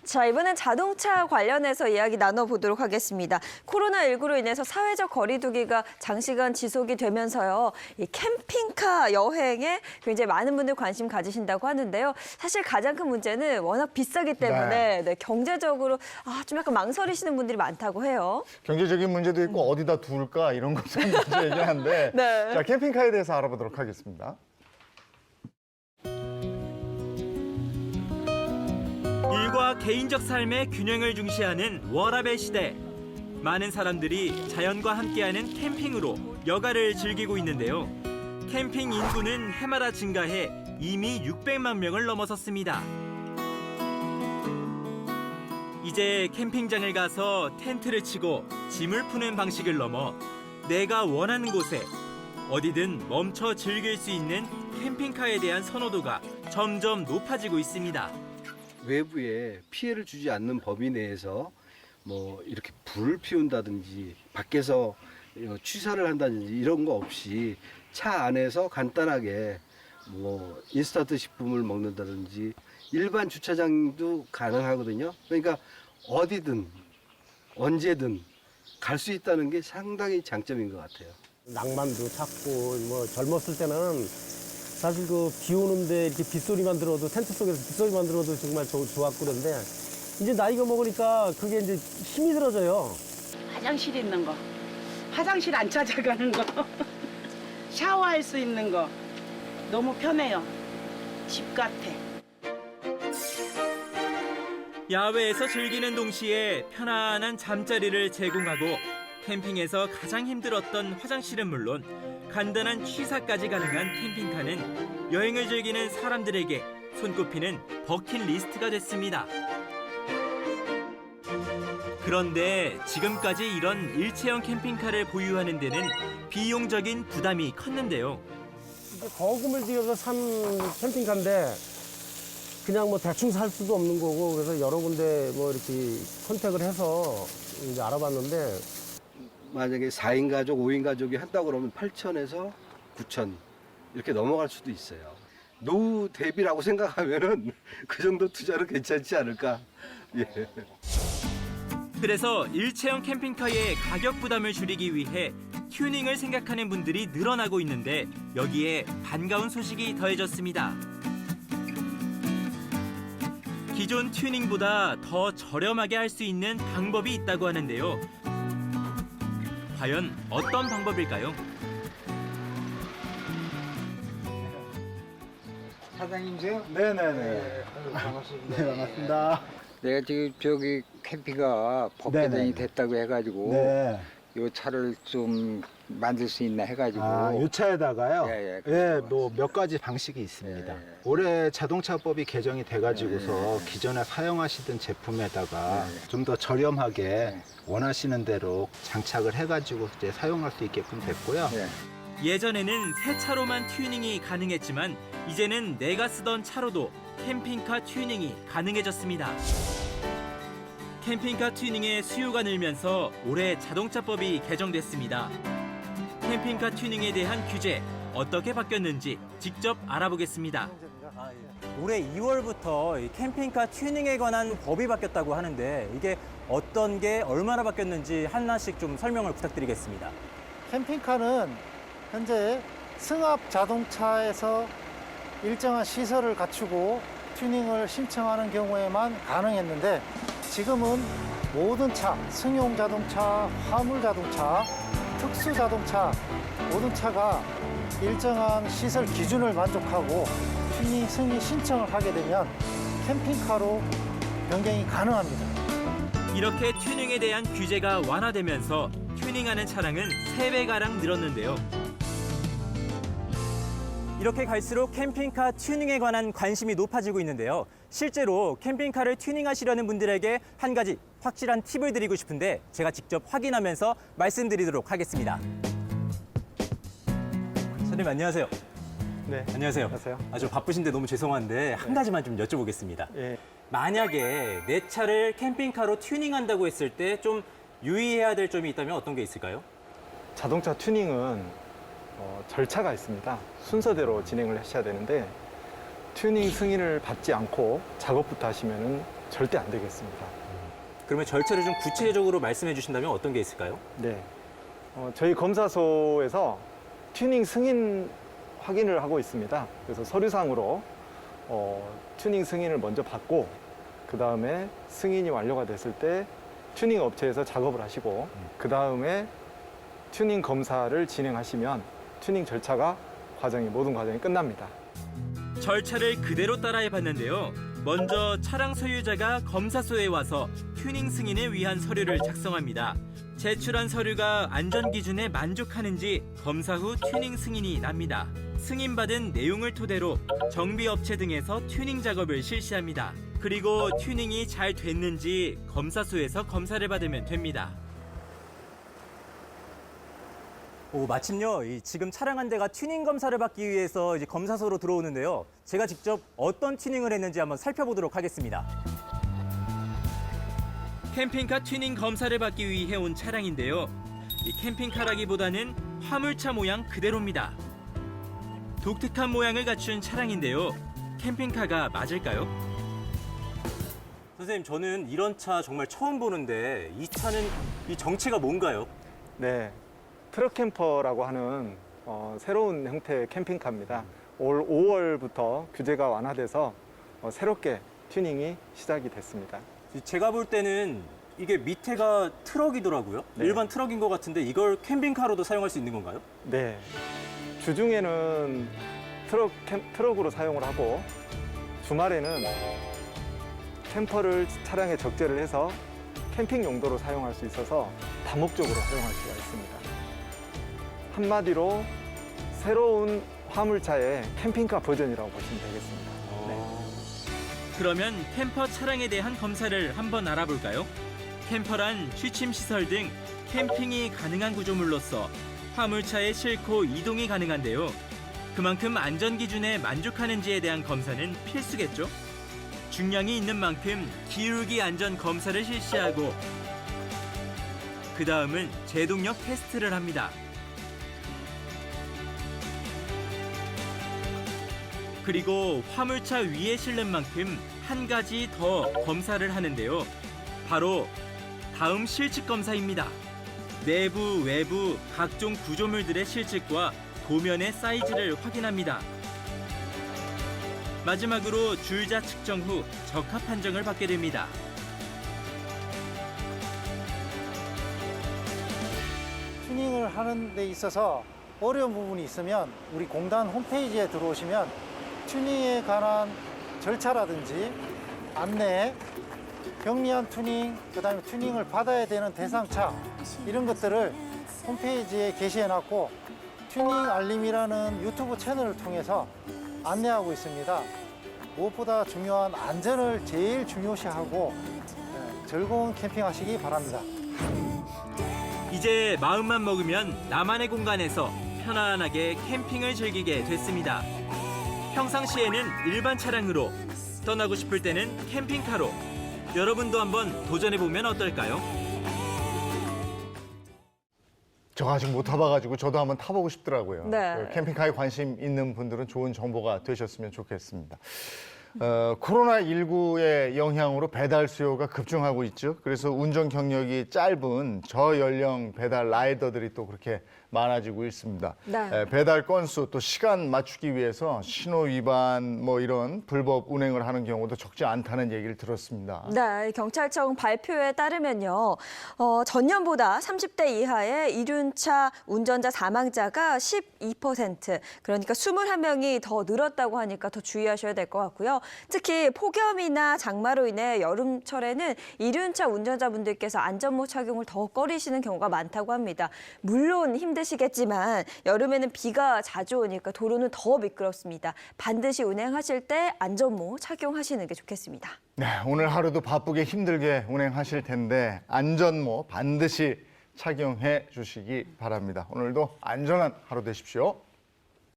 자, 이번엔 자동차 관련해서 이야기 나눠보도록 하겠습니다. 코로나19로 인해서 사회적 거리두기가 장시간 지속이 되면서요. 이 캠핑카 여행에 굉장히 많은 분들 관심 가지신다고 하는데요. 사실 가장 큰 문제는 워낙 비싸기 때문에 네, 경제적으로 좀 약간 망설이시는 분들이 많다고 해요. 경제적인 문제도 있고 어디다 둘까 이런 것도 먼저 얘기하는데 네. 자, 캠핑카에 대해서 알아보도록 하겠습니다. 일과 개인적 삶의 균형을 중시하는 워라밸 시대. 많은 사람들이 자연과 함께하는 캠핑으로 여가를 즐기고 있는데요. 캠핑 인구는 해마다 증가해 이미 600만 명을 넘어섰습니다. 이제 캠핑장을 가서 텐트를 치고 짐을 푸는 방식을 넘어 내가 원하는 곳에 어디든 멈춰 즐길 수 있는 캠핑카에 대한 선호도가 점점 높아지고 있습니다. 외부에 피해를 주지 않는 범위 내에서 뭐 이렇게 불을 피운다든지 밖에서 취사를 한다든지 이런 거 없이 차 안에서 간단하게 뭐 인스턴트 식품을 먹는다든지 일반 주차장도 가능하거든요. 그러니까 어디든 언제든 갈 수 있다는 게 상당히 장점인 것 같아요. 낭만도 찾고 뭐 젊었을 때는 사실 그 비 오는데 이렇게 빗소리만 들어도 텐트 속에서 빗소리만 들어도 정말 좋았고 그런데 이제 나이가 먹으니까 그게 이제 힘이 들어져요. 화장실 있는 거, 화장실 안 찾아가는 거, 샤워할 수 있는 거 너무 편해요. 집 같아. 야외에서 즐기는 동시에 편안한 잠자리를 제공하고 캠핑에서 가장 힘들었던 화장실은 물론 간단한 취사까지 가능한 캠핑카는 여행을 즐기는 사람들에게 손꼽히는 버킷리스트가 됐습니다. 그런데 지금까지 이런 일체형 캠핑카를 보유하는 데는 비용적인 부담이 컸는데요. 이게 거금을 들여서 산 캠핑카인데 그냥 뭐 대충 살 수도 없는 거고 그래서 여러 군데 뭐 이렇게 컨택을 해서 이제 알아봤는데 만약에 4인 가족, 5인 가족이 한다고 그러면 8천에서 9천 이렇게 넘어갈 수도 있어요. 노후 대비라고 생각하면은 그 정도 투자는 괜찮지 않을까. 예. 그래서 일체형 캠핑카의 가격 부담을 줄이기 위해 튜닝을 생각하는 분들이 늘어나고 있는데 여기에 반가운 소식이 더해졌습니다. 기존 튜닝보다 더 저렴하게 할 수 있는 방법이 있다고 하는데요. 과연 어떤 방법일까요? 사장님이세요? 네네네. 네, 반갑습니다. 네, 반갑습니다. 내가 지금 저기 캠핑가 법개정이 네네. 됐다고 해가지고 네. 이 차를 좀 만들 수 있나 해가지고 이 차에다가요. 예, 예, 뭐 몇 가지 방식이 있습니다. 예. 올해 자동차법이 개정이 돼가지고서 기존에 사용하시던 제품에다가 좀 더 저렴하게 원하시는 대로 장착을 해가지고 이제 사용할 수 있게끔 됐고요. 예. 예전에는 새 차로만 튜닝이 가능했지만 이제는 내가 쓰던 차로도 캠핑카 튜닝이 가능해졌습니다. 캠핑카 튜닝의 수요가 늘면서 올해 자동차법이 개정됐습니다. 캠핑카 튜닝에 대한 규제 어떻게 바뀌었는지 직접 알아보겠습니다. 올해 2월부터 이 캠핑카 튜닝에 관한 법이 바뀌었다고 하는데 이게 어떤 게 얼마나 바뀌었는지 하나씩 좀 설명을 부탁드리겠습니다. 캠핑카는 현재 승합 자동차에서 일정한 시설을 갖추고 튜닝을 신청하는 경우에만 가능했는데 지금은 모든 차, 승용 자동차, 화물 자동차, 특수 자동차 모든 차가 일정한 시설 기준을 만족하고 튜닝 승인 신청을 하게 되면 캠핑카로 변경이 가능합니다. 이렇게 튜닝에 대한 규제가 완화되면서 튜닝하는 차량은 3배가량 늘었는데요. 이렇게 갈수록 캠핑카 튜닝에 관한 관심이 높아지고 있는데요. 실제로 캠핑카를 튜닝하시려는 분들에게 한 가지 확실한 팁을 드리고 싶은데 제가 직접 확인하면서 말씀드리도록 하겠습니다. 선생님 안녕하세요. 네. 안녕하세요. 안녕하세요. 아주 바쁘신데 너무 죄송한데 한 가지만 좀 여쭤보겠습니다. 예. 만약에 내 차를 캠핑카로 튜닝한다고 했을 때 좀 유의해야 될 점이 있다면 어떤 게 있을까요? 자동차 튜닝은 절차가 있습니다. 순서대로 진행을 하셔야 되는데 튜닝 승인을 받지 않고 작업부터 하시면은 절대 안 되겠습니다. 그러면 절차를 좀 구체적으로 말씀해 주신다면 어떤 게 있을까요? 네. 저희 검사소에서 튜닝 승인 확인을 하고 있습니다. 그래서 서류상으로 튜닝 승인을 먼저 받고 그 다음에 승인이 완료가 됐을 때 튜닝 업체에서 작업을 하시고 그 다음에 튜닝 검사를 진행하시면 튜닝 절차가 모든 과정이 끝납니다. 절차를 그대로 따라해 봤는데요. 먼저 차량 소유자가 검사소에 와서 튜닝 승인을 위한 서류를 작성합니다. 제출한 서류가 안전 기준에 만족하는지 검사 후 튜닝 승인이 납니다. 승인받은 내용을 토대로 정비업체 등에서 튜닝 작업을 실시합니다. 그리고 튜닝이 잘 됐는지 검사소에서 검사를 받으면 됩니다. 마침요, 지금 차량 한 대가 튜닝 검사를 받기 위해서 이제 검사소로 들어오는데요. 제가 직접 어떤 튜닝을 했는지 한번 살펴보도록 하겠습니다. 캠핑카 튜닝 검사를 받기 위해 온 차량인데요. 이 캠핑카라기보다는 화물차 모양 그대로입니다. 독특한 모양을 갖춘 차량인데요. 캠핑카가 맞을까요? 선생님, 저는 이런 차 정말 처음 보는데 이 차는 이 정체가 뭔가요? 네. 트럭 캠퍼라고 하는 새로운 형태의 캠핑카입니다. 올 5월부터 규제가 완화돼서 새롭게 튜닝이 시작이 됐습니다. 제가 볼 때는 이게 밑에가 트럭이더라고요. 네. 일반 트럭인 것 같은데 이걸 캠핑카로도 사용할 수 있는 건가요? 네. 주중에는 트럭으로 사용을 하고 주말에는 캠퍼를 차량에 적재를 해서 캠핑 용도로 사용할 수 있어서 다목적으로 사용할 수가 있습니다. 한마디로 새로운 화물차의 캠핑카 버전이라고 보시면 되겠습니다. 네. 그러면 캠퍼 차량에 대한 검사를 한번 알아볼까요? 캠퍼란 취침 시설 등 캠핑이 가능한 구조물로서 화물차에 싣고 이동이 가능한데요. 그만큼 안전 기준에 만족하는지에 대한 검사는 필수겠죠. 중량이 있는 만큼 기울기 안전 검사를 실시하고 그 다음은 제동력 테스트를 합니다. 그리고 화물차 위에 실는 만큼 한 가지 더 검사를 하는데요. 바로 다음 실측 검사입니다. 내부, 외부 각종 구조물들의 실측과 도면의 사이즈를 확인합니다. 마지막으로 줄자 측정 후 적합 판정을 받게 됩니다. 튜닝을 하는 데 있어서 어려운 부분이 있으면 우리 공단 홈페이지에 들어오시면 튜닝에 관한 절차라든지 안내, 경미한 튜닝, 그다음에 튜닝을 받아야 되는 대상차 이런 것들을 홈페이지에 게시해놨고 튜닝 알림이라는 유튜브 채널을 통해서 안내하고 있습니다. 무엇보다 중요한 안전을 제일 중요시하고 즐거운 캠핑하시기 바랍니다. 이제 마음만 먹으면 나만의 공간에서 편안하게 캠핑을 즐기게 됐습니다. 평상시에는 일반 차량으로, 떠나고 싶을 때는 캠핑카로 여러분도 한번 도전해보면 어떨까요? 저 아직 못 타봐가지고 저도 한번 타보고 싶더라고요. 네. 캠핑카에 관심 있는 분들은 좋은 정보가 되셨으면 좋겠습니다. 코로나19의 영향으로 배달 수요가 급증하고 있죠. 그래서 운전 경력이 짧은 저연령 배달 라이더들이 또 그렇게 많아지고 있습니다. 네. 배달 건수 또 시간 맞추기 위해서 신호 위반 뭐 이런 불법 운행을 하는 경우도 적지 않다는 얘기를 들었습니다. 네, 경찰청 발표에 따르면요. 전년보다 30대 이하의 이륜차 운전자 사망자가 12%, 그러니까 21명이 더 늘었다고 하니까 더 주의하셔야 될 것 같고요. 특히 폭염이나 장마로 인해 여름철에는 이륜차 운전자분들께서 안전모 착용을 더 꺼리시는 경우가 많다고 합니다. 물론 힘드시겠지만 여름에는 비가 자주 오니까 도로는 더 미끄럽습니다. 반드시 운행하실 때 안전모 착용하시는 게 좋겠습니다. 네, 오늘 하루도 바쁘게 힘들게 운행하실 텐데 안전모 반드시 착용해 주시기 바랍니다. 오늘도 안전한 하루 되십시오.